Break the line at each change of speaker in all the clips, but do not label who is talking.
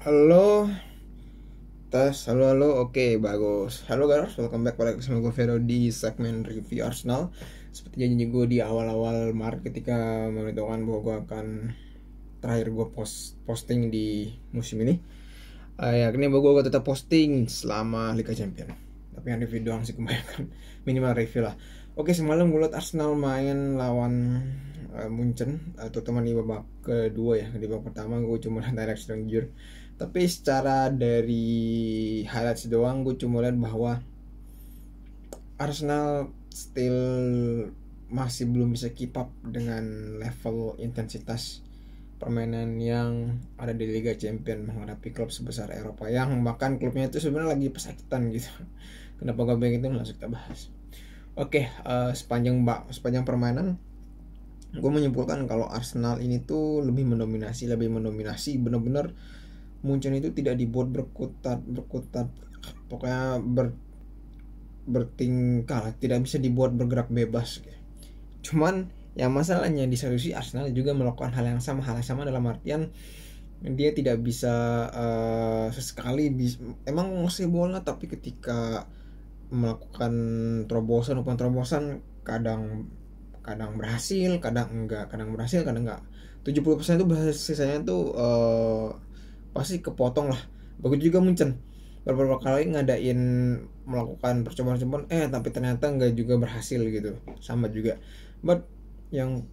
Halo, tes, halo, oke, bagus. Halo guys, welcome back pada sama gue Vero di segmen review Arsenal. Seperti janji gue di awal-awal Maret ketika memberitahukan bahwa gue akan terakhir gue posting di musim ini. Akhirnya bahwa gue tetap posting selama Liga Champion. Tapi yang review doang sih kebanyakan, minimal review lah. Oke, semalam gue liat Arsenal main lawan Munchen, terutama di babak kedua ya. Di babak pertama gue cuma lihat highlights dan jujur, tapi secara dari highlights doang gue cuma lihat bahwa Arsenal still masih belum bisa keep up dengan level intensitas permainan yang ada di Liga Champion menghadapi klub sebesar Eropa yang bahkan klubnya itu sebenarnya lagi pesakitan gitu. Kenapa gue bilang itu, langsung kita bahas. Oke, sepanjang permainan gue menyimpulkan kalau Arsenal ini tuh lebih mendominasi benar-benar. Munchen itu tidak dibuat berkutat pokoknya bertingkah, tidak bisa dibuat bergerak bebas gitu. Cuman yang masalahnya di satu sisi Arsenal juga melakukan hal yang sama dalam artian dia tidak bisa sesekali emang menguasai bola, tapi ketika melakukan terobosan kadang berhasil, kadang enggak, 70% itu berhasil, sisanya tuh pasti kepotong lah. Begitu juga Munchen, beberapa kali melakukan percobaan tapi ternyata enggak juga berhasil gitu, sama juga. But yang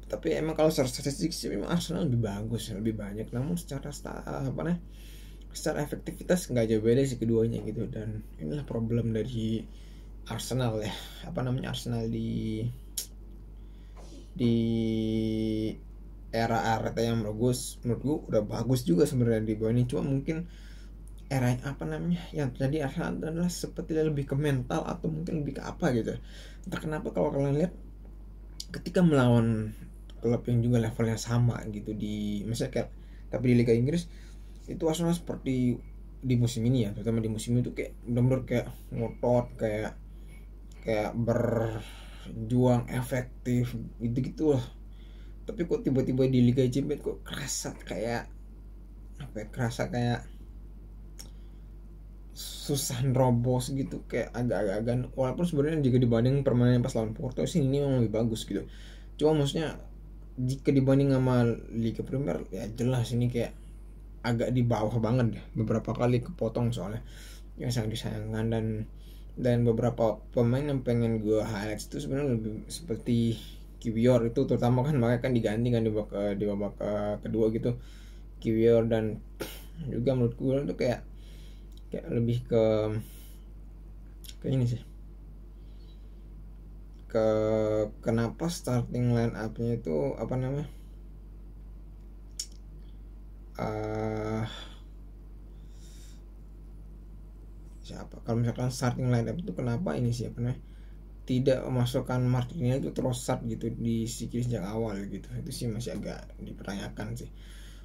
tapi emang kalau secara statistik sih memang Arsenal lebih bagus, lebih banyak, namun secara efektivitas nggak jauh beda sih keduanya gitu. Dan inilah problem dari Arsenal ya, Arsenal di era yang menurut gue udah bagus juga sebenarnya di bawah ini. Cuma mungkin era yang terjadi Arsenal adalah seperti lebih ke mental atau mungkin lebih ke apa gitu. Entah kenapa kalau kalian lihat ketika melawan klub yang juga levelnya sama gitu, di misalnya kayak tapi di Liga Inggris itu Arsenal seperti di musim ini ya, terutama di musim itu kayak benar-benar kayak ngotot, kayak berjuang efektif gitu lah. Tapi kok tiba-tiba di Liga Champions kok kerasa kayak susah nerobos gitu, kayak agak-agak, walaupun sebenarnya jika dibanding permainan pas lawan Porto sih ini memang lebih bagus gitu. Cuma maksudnya jika dibanding sama Liga Premier ya jelas ini kayak agak di bawah banget deh, beberapa kali kepotong soalnya, yang sangat disayangkan. Dan beberapa pemain yang pengen gue highlight itu sebenarnya lebih seperti Kiwior itu, terutama kan makanya kan diganti kan di babak kedua gitu Kiwior. Dan juga menurut gue itu kayak lebih ke ini sih, ke kenapa starting line up-nya itu siapa, kalau misalkan starting line up itu kenapa ini sih tidak memasukkan Martinelli itu Trossard gitu di sikil sejak awal gitu. Itu sih masih agak dipertanyakan sih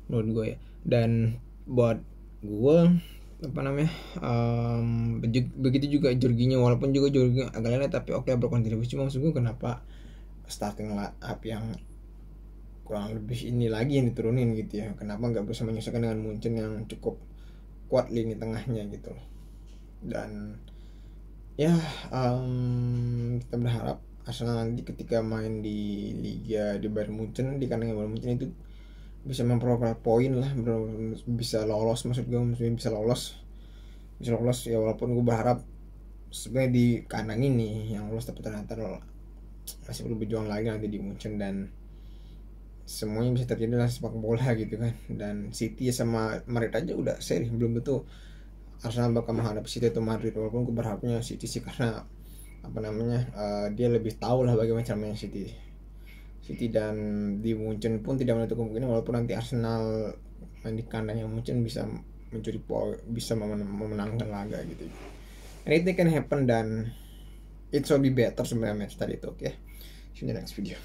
menurut gue ya. Dan buat gue begitu juga Jorginho, walaupun juga Jorginho agak leleh tapi oke berkontribusi. Cuma maksud gue kenapa starting line up yang kurang lebih ini lagi yang diturunin gitu ya, kenapa nggak bisa menyesuaikan dengan Munchen yang cukup kuat lini tengahnya gitu. Dan ya kita berharap Arsenal nanti ketika main di Liga di Bayern Munchen, di kandang Bayern Munchen itu bisa memperoleh poin lah, bisa lolos, maksud gue bisa lolos ya. Walaupun gue berharap sebenarnya di kandang ini yang lolos, tapi ternyata masih perlu berjuang lagi nanti di Munchen. Dan semuanya bisa terjadi dalam sepak bola gitu kan. Dan City sama Madrid aja udah seri, belum tentu Arsenal bakal menghadapi City atau Madrid. Walaupun gue berharapnya City sih, karena dia lebih tahu lah bagaimana cara main City. Dan di Munchen pun tidak menutup kemungkinan walaupun nanti Arsenal main di kandang yang Munchen bisa mencuri poin, bisa memenangkan laga gitu. Anything can happen dan it will be better sebenarnya match tadi itu. Oke, see you in the next video.